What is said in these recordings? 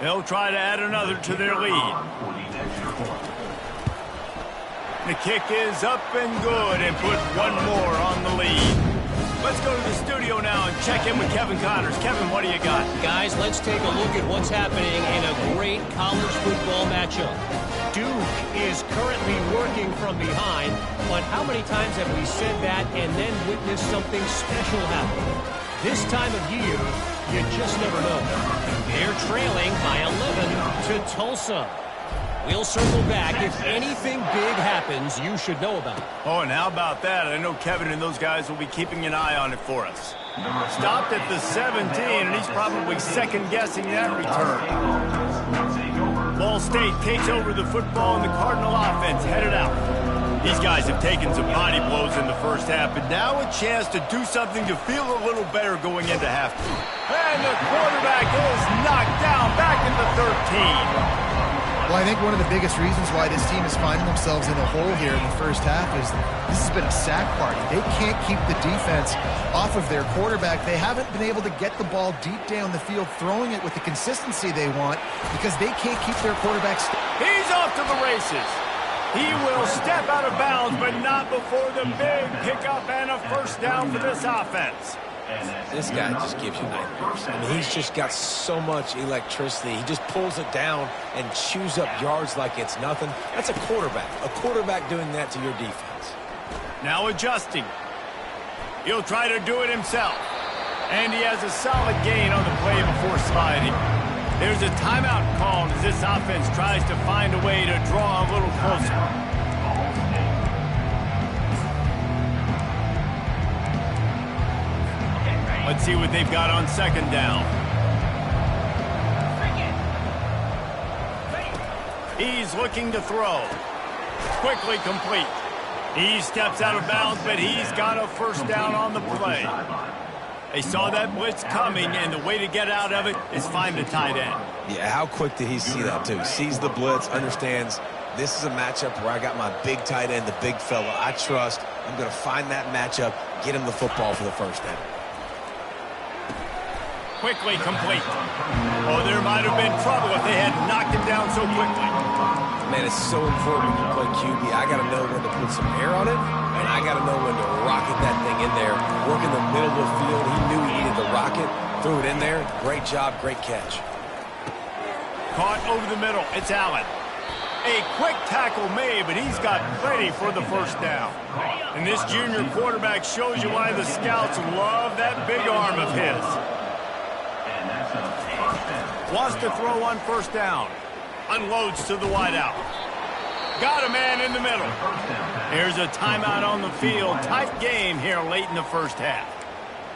They'll try to add another to their lead. The kick is up and good and put one more on the lead. Let's go to the studio now and check in with Kevin Connors. Kevin, what do you got? Guys, let's take a look at what's happening in a great college football matchup. Duke is currently working from behind, but how many times have we said that and then witnessed something special happen? This time of year, you just never know. They're trailing by 11 to Tulsa. We'll circle back. If anything big happens, you should know about it. Oh, and how about that? I know Kevin and those guys will be keeping an eye on it for us. Stopped at the 17, and he's probably second-guessing that return. Ball State takes over the football, and the Cardinal offense headed out. These guys have taken some body blows in the first half, but now a chance to do something to feel a little better going into halftime. And the quarterback is knocked down back at the 13. Well, I think one of the biggest reasons why this team is finding themselves in a hole here in the first half is this has been a sack party. They can't keep the defense off of their quarterback. They haven't been able to get the ball deep down the field, throwing it with the consistency they want because they can't keep their quarterback. He's off to the races. He will step out of bounds, but not before the big pickup and a first down for this offense. This guy just gives you nightmares. I mean, he's just got so much electricity. He just pulls it down and chews up yards like it's nothing. That's a quarterback. A quarterback doing that to your defense. Now adjusting. He'll try to do it himself. And he has a solid gain on the play before sliding. There's a timeout called as this offense tries to find a way to draw a little closer. Let's see what they've got on second down. He's looking to throw. Quickly complete. He steps out of bounds, but he's got a first down on the play. They saw that blitz coming, and the way to get out of it is find the tight end. Yeah, how quick did he see that, too? Sees the blitz, understands this is a matchup where I got my big tight end, the big fella I trust. I'm going to find that matchup, get him the football for the first down. Quickly complete. Oh, there might have been trouble if they had knocked him down so quickly. Man, it's so important when you play QB. I got to know when to put some air on it, and I got to know when to rocket that thing in there. Work in the middle of the field. He knew he needed to rocket. Threw it in there. Great job, great catch. Caught over the middle. It's Allen. A quick tackle made, but he's got plenty for the first down. And this junior quarterback shows you why the scouts love that big arm of his. Wants to throw on first down. Unloads to the wideout. Got a man in the middle. Here's a timeout on the field. Tight game here late in the first half.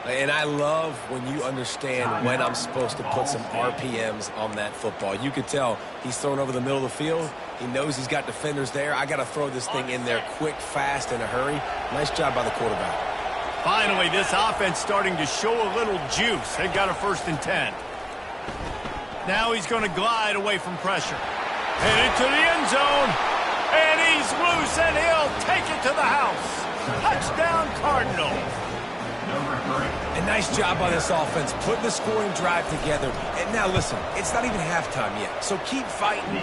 And I love when you understand when I'm supposed to put some RPMs on that football. You could tell he's thrown over the middle of the field. He knows he's got defenders there. I got to throw this thing in there quick, fast, in a hurry. Nice job by the quarterback. Finally, this offense starting to show a little juice. They've got a 1st and 10. Now he's going to glide away from pressure. Headed to the end zone. And he's loose, and he'll take it to the house. Touchdown, Cardinals. A nice job by this offense, putting the scoring drive together. And now, listen, it's not even halftime yet. So keep fighting,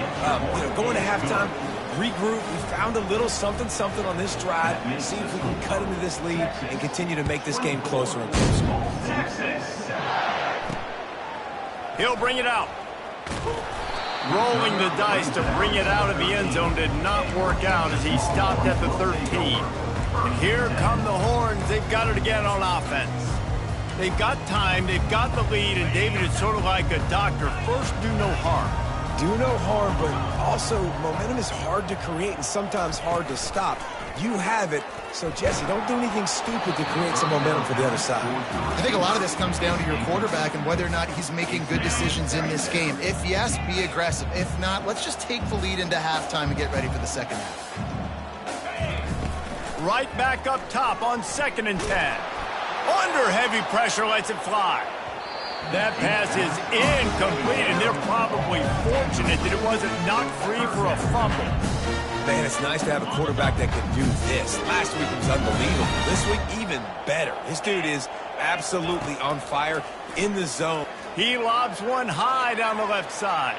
going to halftime, regroup. We found a little something on this drive. See if we can cut into this lead and continue to make this game closer and closer. He'll bring it out. Rolling the dice to bring it out of the end zone did not work out as he stopped at the 13. And here come the horns. They've got it again on offense. They've got time. They've got the lead. And David, it's sort of like a doctor. First, do no harm. Do no harm, but also momentum is hard to create and sometimes hard to stop. You have it. So, Jesse, don't do anything stupid to create some momentum for the other side. I think a lot of this comes down to your quarterback and whether or not he's making good decisions in this game. If yes, be aggressive. If not, let's just take the lead into halftime and get ready for the second half. Right back up top on 2nd and 10. Under heavy pressure, lets it fly. That pass is incomplete, and they're probably fortunate that it wasn't knocked free for a fumble. Man, it's nice to have a quarterback that can do this. Last week it was unbelievable. This week, even better. This dude is absolutely on fire, in the zone. He lobs one high down the left side.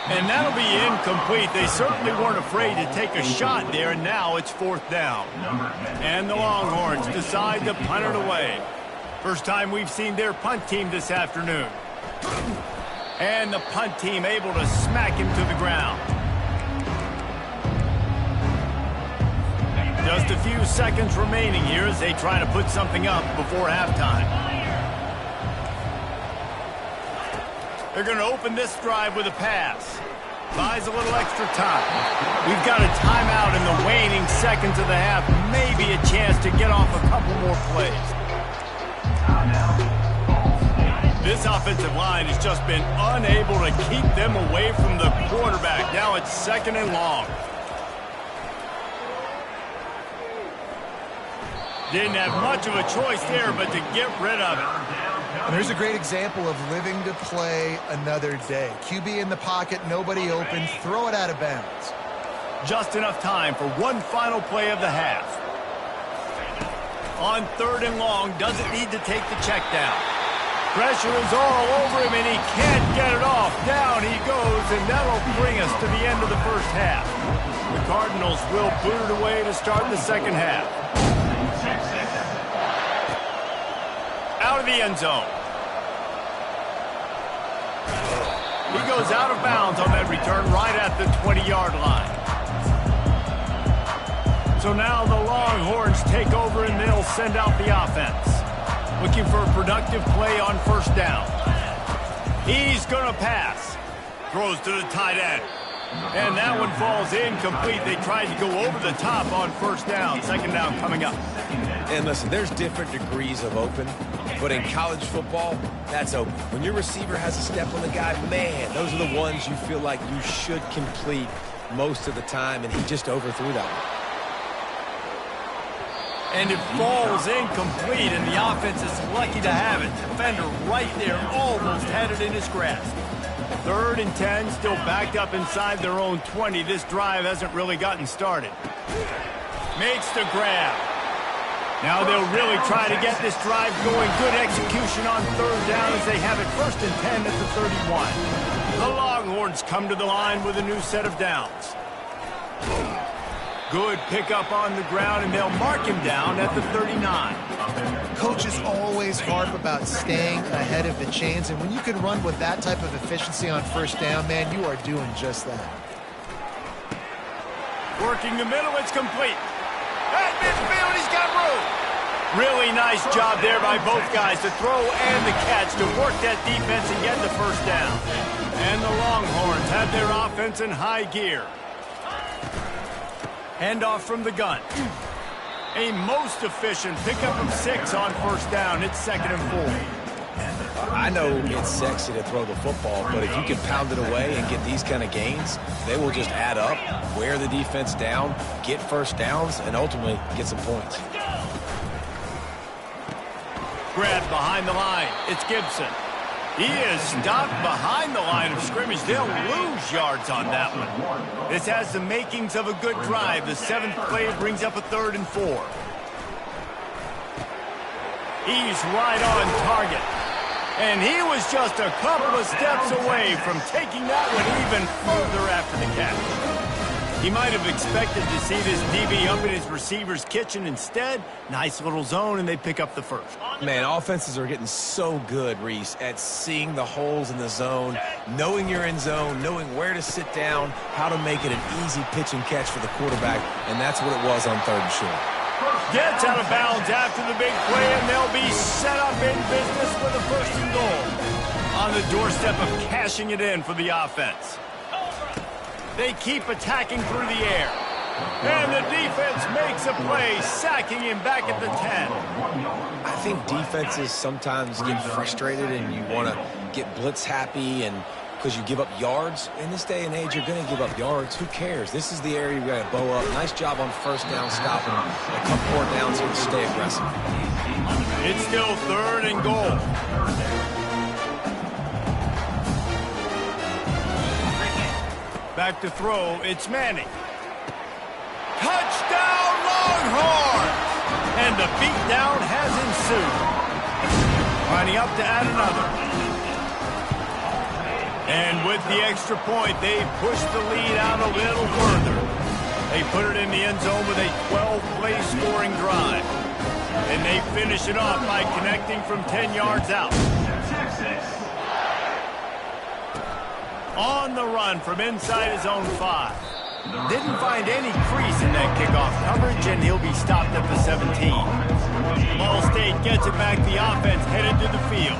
And that'll be incomplete. They certainly weren't afraid to take a shot there, and now it's 4th down. And the Longhorns decide to punt it away. First time we've seen their punt team this afternoon. And the punt team able to smack him to the ground. Just a few seconds remaining here as they try to put something up before halftime. They're going to open this drive with a pass. Buys a little extra time. We've got a timeout in the waning seconds of the half. Maybe a chance to get off a couple more plays. This offensive line has just been unable to keep them away from the quarterback. Now it's 2nd and long. Didn't have much of a choice there, but to get rid of it. And there's a great example of living to play another day. QB in the pocket, nobody open, throw it out of bounds. Just enough time for one final play of the half. On 3rd and long, doesn't need to take the check down. Pressure is all over him, and he can't get it off. Down he goes, and that'll bring us to the end of the first half. The Cardinals will boot it away to start the second half. Out of the end zone. He goes out of bounds on that return right at the 20-yard line. So now the Longhorns take over and they'll send out the offense. Looking for a productive play on 1st down. He's going to pass. Throws to the tight end. And that one falls incomplete. They tried to go over the top on 1st down. 2nd down coming up. And listen, there's different degrees of open, but in college football, that's open. When your receiver has a step on the guy, man, those are the ones you feel like you should complete most of the time, and he just overthrew that one. And it falls incomplete, and the offense is lucky to have it. Defender right there, almost had it in his grasp. 3rd and 10, still backed up inside their own 20. This drive hasn't really gotten started. Makes the grab. Now they'll really try to get this drive going. Good execution on 3rd down as they have it 1st and 10 at the 31. The Longhorns come to the line with a new set of downs. Good pickup on the ground, and they'll mark him down at the 39. Coaches always harp about staying ahead of the chains, and when you can run with that type of efficiency on 1st down, man, you are doing just that. Working the middle, it's complete. At midfield, he's got room. Really nice job there by both guys to throw and the catch to work that defense and get the 1st down. And the Longhorns have their offense in high gear. Handoff from the gun. A most efficient pickup of 6 on 1st down. It's 2nd and 4. I know it's sexy to throw the football, but if you can pound it away and get these kind of gains, they will just add up, wear the defense down, get 1st downs, and ultimately get some points. Grabbed behind the line. It's Gibson. He is stopped behind the line of scrimmage. They'll lose yards on that one. This has the makings of a good drive. The 7th play brings up a 3rd and 4. He's right on target. And he was just a couple of steps away from taking that one even further after the catch. He might have expected to see this DB up in his receiver's kitchen. Instead, nice little zone, and they pick up the 1st. Man, offenses are getting so good, Reese, at seeing the holes in the zone, knowing you're in zone, knowing where to sit down, how to make it an easy pitch and catch for the quarterback, and that's what it was on 3rd and short. Gets out of bounds after the big play, and they'll be set up in business with a 1st and goal. On the doorstep of cashing it in for the offense. They keep attacking through the air. And the defense makes a play, sacking him back at the 10. I think defenses sometimes get frustrated and you want to get blitz happy and because you give up yards. In this day and age, you're going to give up yards. Who cares? This is the area you got to bow up. Nice job on 1st down stopping. A couple more downs here to stay aggressive. It's still 3rd and goal. Back to throw, it's Manning. Touchdown, Longhorns! And the beatdown has ensued. Lining up to add another. the extra point, they push the lead out a little further. They put it in the end zone with a 12-play scoring drive. And they finish it off by connecting from 10 yards out. On the run from inside his own 5. Didn't find any crease in that kickoff coverage, and he'll be stopped at the 17. Ball State gets it back. The offense headed to the field.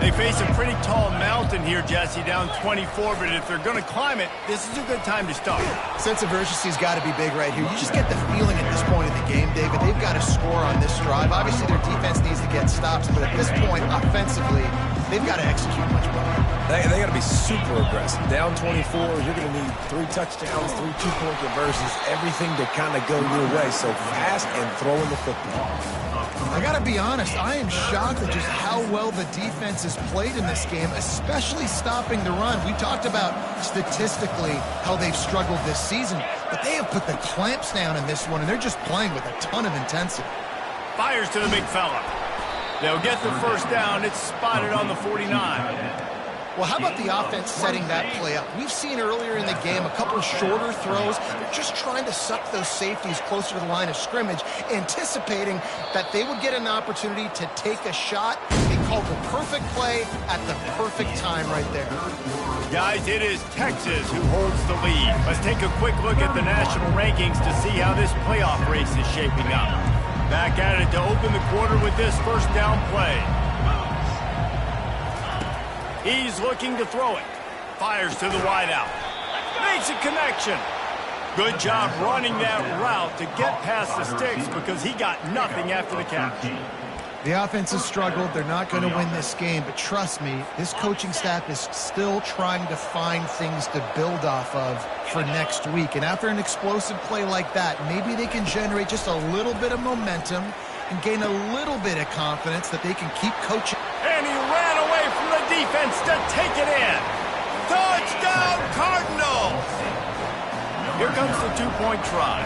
They face a pretty tall mountain here, Jesse, down 24, but if they're going to climb it, this is a good time to start. Sense of urgency's got to be big right here. You just get the feeling at this point of the game, David, they've got to score on this drive. Obviously, their defense needs to get stops, but at this point, offensively, they've got to execute much better. They got to be super aggressive. Down 24, you're going to need 3 touchdowns, 3 two-point conversions, everything to kind of go your way. So fast and throwing the football. I got to be honest, I am shocked at just how well the defense has played in this game, especially stopping the run. We talked about statistically how they've struggled this season, but they have put the clamps down in this one, and they're just playing with a ton of intensity. Fires to the big fella. They'll get the first down. It's spotted on the 49. Well, how about the offense setting that play up? We've seen earlier in the game a couple of shorter throws. They're just trying to suck those safeties closer to the line of scrimmage, anticipating that they would get an opportunity to take a shot. They called the perfect play at the perfect time right there. Guys, it is Texas who holds the lead. Let's take a quick look at the national rankings to see how this playoff race is shaping up. Back at it to open the quarter with this first down play. He's looking to throw it. Fires to the wideout. Makes a connection. Good job running that route to get past the sticks because he got nothing after the catch. The offense has struggled. They're not going to win this game, but trust me, this coaching staff is still trying to find things to build off of for next week. And after an explosive play like that, maybe they can generate just a little bit of momentum and gain a little bit of confidence that they can keep coaching. And he ran away from the defense to take it in. Touchdown, Cardinals! Here comes the two-point try.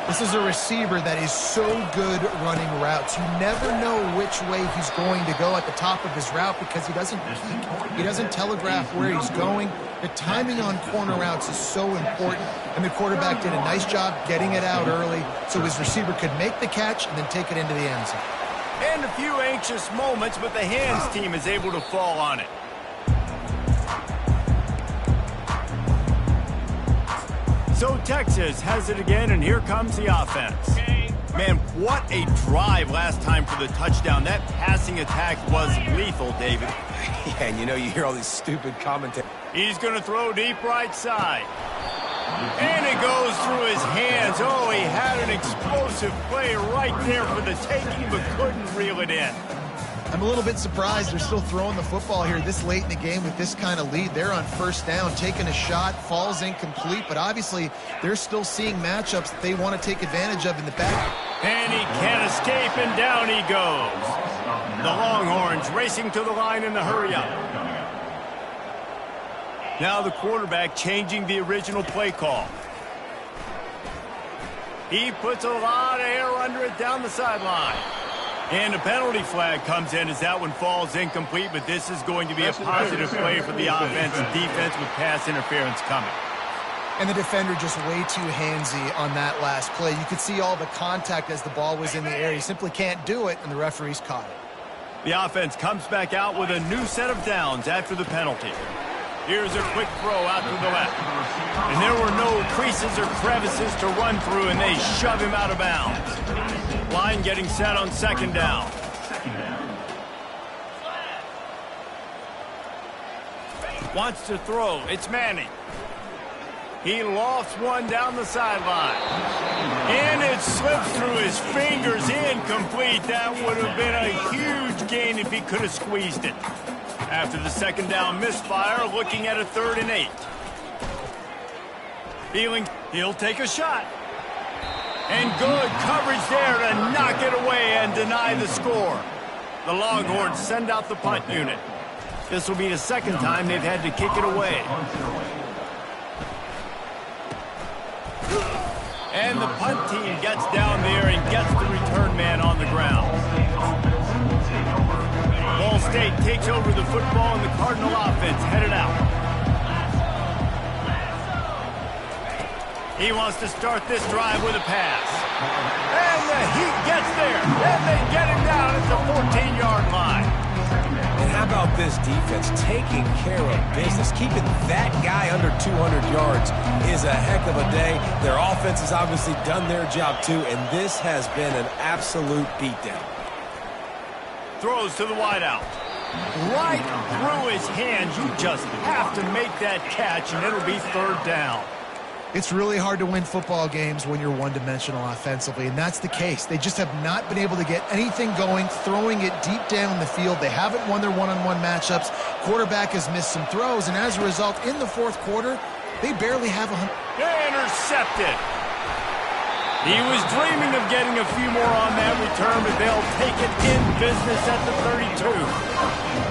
This is a receiver that is so good running routes. You never know which way he's going to go at the top of his route because he doesn't peek. He doesn't telegraph where he's going. The timing on corner routes is so important, and the quarterback did a nice job getting it out early so his receiver could make the catch and then take it into the end zone. And a few anxious moments, but the hands team is able to fall on it. So Texas has it again, and here comes the offense. Man, what a drive last time for the touchdown. That passing attack was lethal, David. Yeah, and you hear all these stupid commentators. He's going to throw deep right side. And it goes through his hands. Oh, he had an explosive play right there for the taking, but couldn't reel it in. I'm a little bit surprised they're still throwing the football here this late in the game with this kind of lead. They're on first down, taking a shot, falls incomplete, but obviously they're still seeing matchups that they want to take advantage of in the back. And he can't escape, and down he goes. The Longhorns racing to the line in the hurry-up. Now the quarterback changing the original play call. He puts a lot of air under it down the sideline. And a penalty flag comes in as that one falls incomplete, but this is going to be a positive play for the offense and defense with pass interference coming. And the defender just way too handsy on that last play. You could see all the contact as the ball was in the air. He simply can't do it, and the referees caught it. The offense comes back out with a new set of downs after the penalty. Here's a quick throw out to the left. And there were no creases or crevices to run through, and they shove him out of bounds. Line getting set on second down. Wants to throw. It's Manning. He lofts one down the sideline. And it slips through his fingers, incomplete. That would have been a huge gain if he could have squeezed it. After the second down misfire, looking at a 3rd and 8. Feeling he'll take a shot. And good coverage there to knock it away and deny the score. The Longhorns send out the punt unit. This will be the second time they've had to kick it away. And the punt team gets down there and gets the return man on the ground. Ball State takes over the football, and the Cardinal offense headed out. He wants to start this drive with a pass. And the Heat gets there. And they get him down at the 14-yard line. And how about this defense taking care of business? Keeping that guy under 200 yards is a heck of a day. Their offense has obviously done their job too, and this has been an absolute beatdown. Throws to the wideout. Right through his hands. You just have to make that catch, and it'll be third down. It's really hard to win football games when you're one-dimensional offensively, and that's the case. They just have not been able to get anything going, throwing it deep down the field. They haven't won their one-on-one matchups. Quarterback has missed some throws, and as a result, in the fourth quarter, they barely have intercepted. He was dreaming of getting a few more on that return, but they'll take it in business at the 32.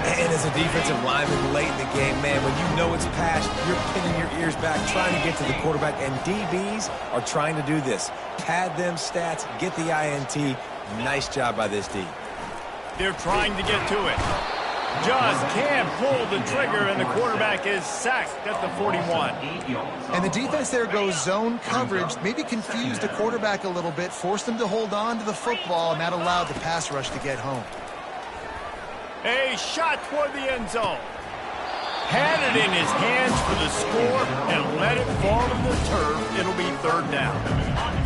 And as a defensive lineman late in the game, man, when you know it's past, you're pinning your ears back, trying to get to the quarterback, and DBs are trying to do this. Pad them stats, get the INT. Nice job by this D. They're trying to get to it. Just can't pull the trigger, and the quarterback is sacked at the 41. And the defense there goes zone coverage, maybe confused the quarterback a little bit, forced him to hold on to the football, and that allowed the pass rush to get home. A shot toward the end zone. Had it in his hands for the score and let it fall to the turf. It'll be third down.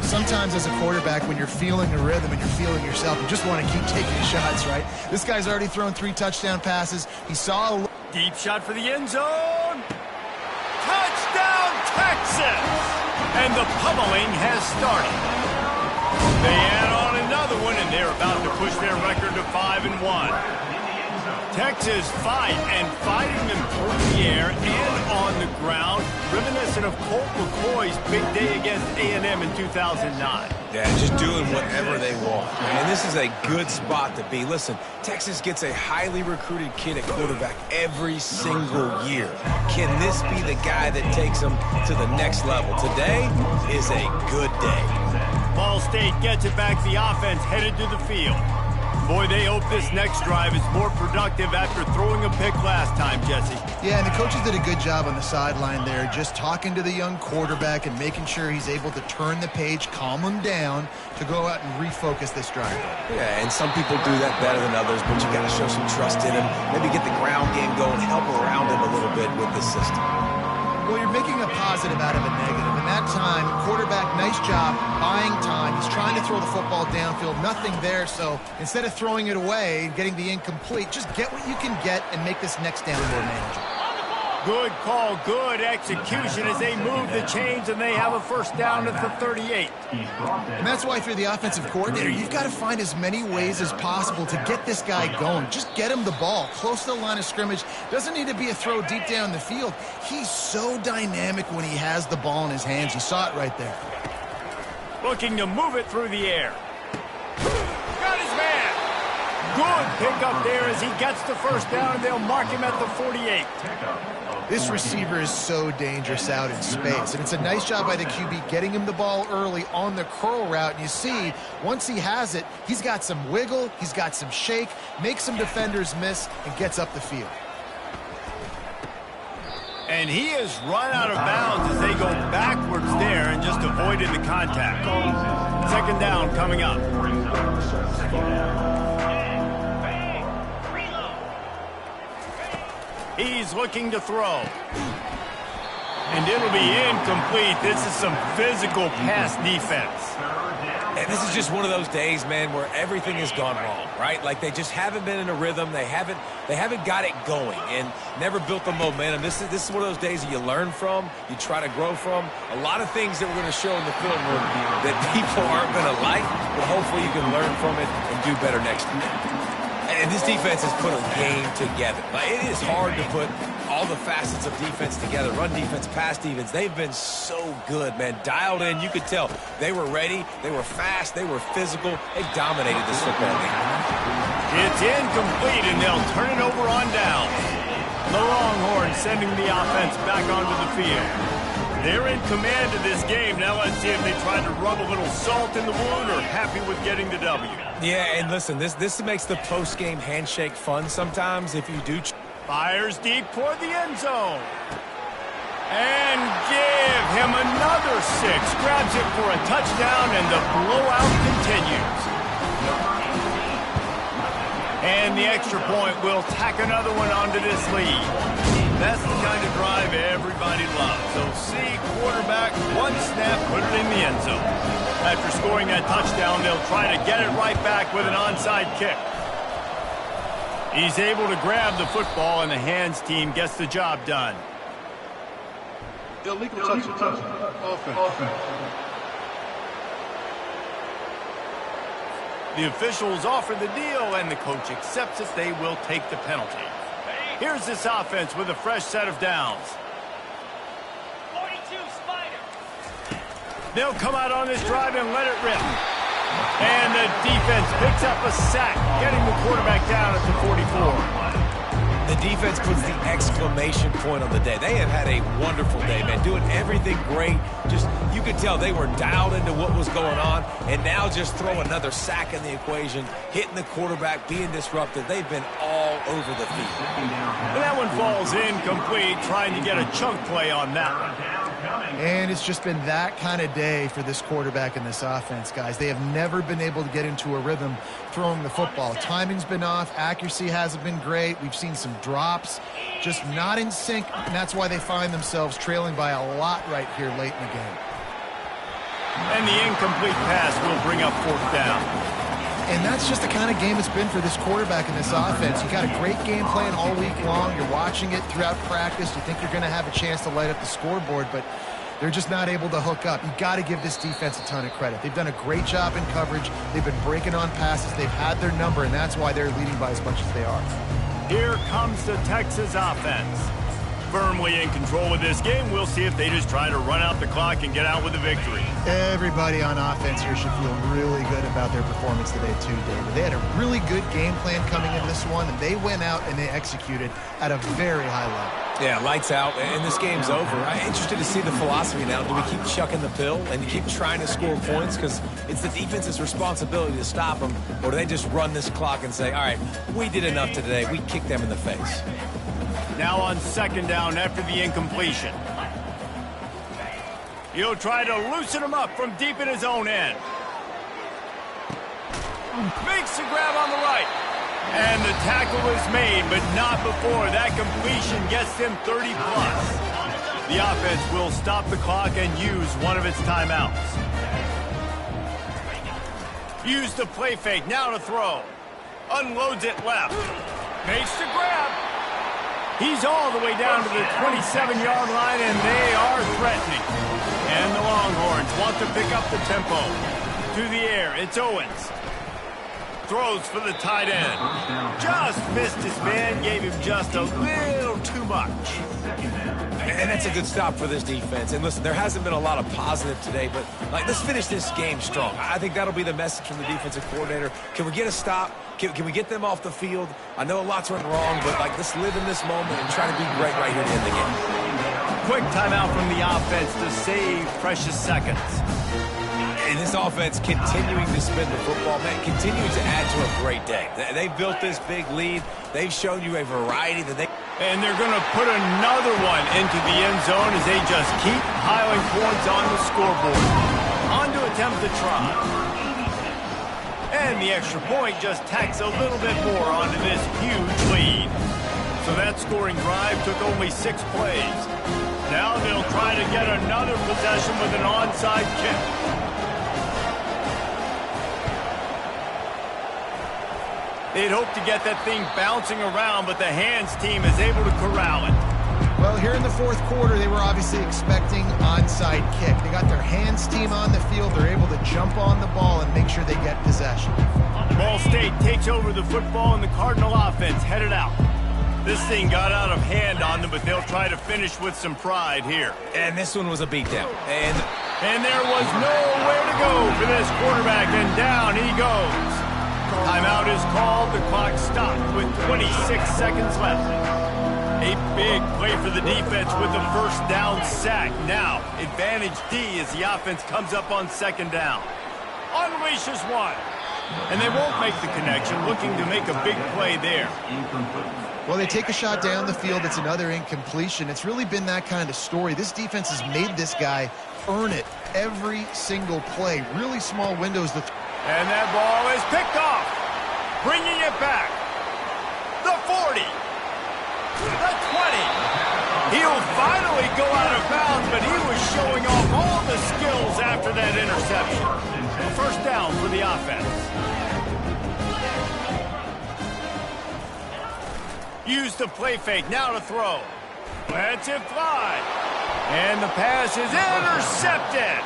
Sometimes as a quarterback, when you're feeling the rhythm and you're feeling yourself, you just want to keep taking shots, right? This guy's already thrown 3 touchdown passes. He saw a deep shot for the end zone. Touchdown, Texas! And the pummeling has started. They add on another one, and they're about to push their record to 5-1. Texas fighting them through the air and on the ground, reminiscent of Colt McCoy's big day against A&M in 2009. Yeah, just doing whatever they want. And this is a good spot to be. Listen, Texas gets a highly recruited kid at quarterback every single year. Can this be the guy that takes them to the next level? Today is a good day. Ball State gets it back. The offense headed to the field. Boy, they hope this next drive is more productive after throwing a pick last time, Jesse. Yeah, and the coaches did a good job on the sideline there, just talking to the young quarterback and making sure he's able to turn the page, calm him down to go out and refocus this drive. Yeah, and some people do that better than others, but you got to show some trust in him. Maybe get the ground game going, help around him a little bit with the system. Well, you're making a positive out of a negative. And that time, quarterback, nice job, buying time. He's trying to throw the football downfield. Nothing there, so instead of throwing it away and getting the incomplete, just get what you can get and make this next down more manageable. Good call, good execution as they move the chains, and they have a first down at the 38. And that's why if you're the offensive coordinator, you've got to find as many ways as possible to get this guy going. Just get him the ball close to the line of scrimmage. Doesn't need to be a throw deep down the field. He's so dynamic when he has the ball in his hands. You saw it right there. Looking to move it through the air. Got his man. Good pickup there as he gets the first down, and they'll mark him at the 48. This receiver is so dangerous out in space, and it's a nice job by the QB getting him the ball early on the curl route. And you see, once he has it, he's got some wiggle, he's got some shake, makes some defenders miss, and gets up the field. And he is run out of bounds as they go backwards there and just avoided the contact. Second down coming up. He's looking to throw. And it'll be incomplete. This is some physical pass defense. And this is just one of those days, man, where everything has gone wrong, right? Like they just haven't been in a rhythm. They haven't got it going and never built the momentum. This is one of those days that you learn from, you try to grow from. A lot of things that we're going to show in the film room that people aren't going to like, but hopefully you can learn from it and do better next year. And this defense has put a game together. Like, it is hard to put all the facets of defense together. Run defense, pass defense. They've been so good, man. Dialed in. You could tell they were ready. They were fast. They were physical. They dominated this football game. It's incomplete, and they'll turn it over on down. The Longhorns sending the offense back onto the field. They're in command of this game. Now let's see if they try to rub a little salt in the wound or happy with getting the W. Yeah, and listen, this makes the post-game handshake fun sometimes if you do. Fires deep toward the end zone. And give him another 6. Grabs it for a touchdown, and the blowout continues. And the extra point will tack another one onto this lead. That's the kind of drive everybody loves. So see quarterback, one snap, put it in the end zone. After scoring that touchdown, they'll try to get it right back with an onside kick. He's able to grab the football, and the hands team gets the job done. Illegal touch. Offense. The officials offer the deal, and the coach accepts it. They will take the penalty. Here's this offense with a fresh set of downs. 42 Spider. They'll come out on this drive and let it rip. And the defense picks up a sack, getting the quarterback down at the 44. The defense puts the exclamation point on the day. They have had a wonderful day, man, doing everything great. Just, you could tell they were dialed into what was going on, and now just throw another sack in the equation, hitting the quarterback, being disruptive. They've been all over the field. And that one falls incomplete, trying to get a chunk play on that one. And it's just been that kind of day for this quarterback and this offense, guys. They have never been able to get into a rhythm throwing the football. Timing's been off. Accuracy hasn't been great. We've seen some drops, just not in sync, and that's why they find themselves trailing by a lot right here late in the game. And the incomplete pass will bring up 4th down. And that's just the kind of game it's been for this quarterback and this offense. You got a great game plan all week long. You're watching it throughout practice. You think you're going to have a chance to light up the scoreboard, but they're just not able to hook up. You got to give this defense a ton of credit. They've done a great job in coverage. They've been breaking on passes. They've had their number, and that's why they're leading by as much as they are. Here comes the Texas offense. Firmly in control with this game. We'll see if they just try to run out the clock and get out with a victory. Everybody on offense here should feel really good about their performance today too, David. They had a really good game plan coming into this one, and they went out and they executed at a very high level. Yeah, lights out, and this game's over. I'm interested to see the philosophy now. Do we keep chucking the pill and keep trying to score points because it's the defense's responsibility to stop them, or do they just run this clock and say, all right, we did enough today, we kicked them in the face? Now on 2nd down after the incompletion. He'll try to loosen him up from deep in his own end. Makes the grab on the right. And the tackle is made, but not before that completion gets him 30+. The offense will stop the clock and use one of its timeouts. Use the play fake, now to throw. Unloads it left. Makes the grab. He's all the way down to the 27-yard line, and they are threatening. And the Longhorns want to pick up the tempo. To the air, it's Owens. Throws for the tight end. Just missed his man, gave him just a little too much. And that's a good stop for this defense. And listen, there hasn't been a lot of positive today, but let's finish this game strong. I think that'll be the message from the defensive coordinator. Can we get a stop? Can we get them off the field? I know a lot's went wrong, but let's live in this moment and try to be great right here to end the game. Quick timeout from the offense to save precious seconds. And this offense continuing to spin the football, man, continuing to add to a great day. They've built this big lead. They've shown you a variety that they... And they're going to put another one into the end zone as they just keep piling points on the scoreboard. On to attempt the try. And the extra point just tacks a little bit more onto this huge lead. So that scoring drive took only 6 plays. Now they'll try to get another possession with an onside kick. They'd hope to get that thing bouncing around, but the hands team is able to corral it. Well, here in the 4th quarter, they were obviously expecting onside kick. They got their hands team on the field. They're able to jump on the ball and make sure they get possession. Ball State takes over the football, and the Cardinal offense headed out. This thing got out of hand on them, but they'll try to finish with some pride here. And this one was a beatdown. And there was nowhere to go for this quarterback, and down he goes. Timeout is called. The clock stopped with 26 seconds left. A big play for the defense with the 1st down sack. Now, advantage D as the offense comes up on 2nd down. Unleashes one. And they won't make the connection, looking to make a big play there. Well, they take a shot down the field. It's another incompletion. It's really been that kind of story. This defense has made this guy earn it every single play. Really small windows. And that ball is picked off. Bringing it back. The 40. The 20. He'll finally go out of bounds, but he was showing off all the skills after that interception. A first down for the offense. Use the play fake, now to throw. Lets it fly. And the pass is intercepted.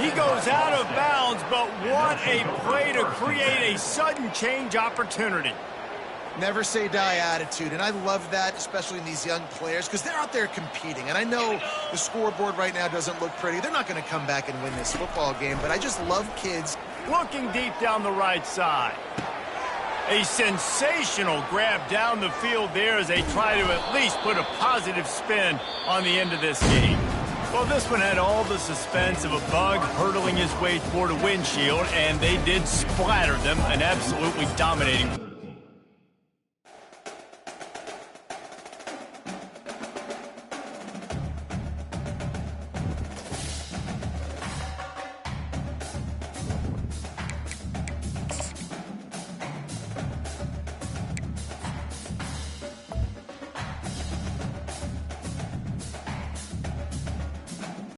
He goes out of bounds, but what a play to create a sudden change opportunity. Never say die attitude, and I love that, especially in these young players, because they're out there competing. And I know the scoreboard right now doesn't look pretty. They're not going to come back and win this football game, but I just love kids. Looking deep down the right side. A sensational grab down the field there as they try to at least put a positive spin on the end of this game. Well, this one had all the suspense of a bug hurtling his way toward a windshield, and they did splatter them and absolutely dominating.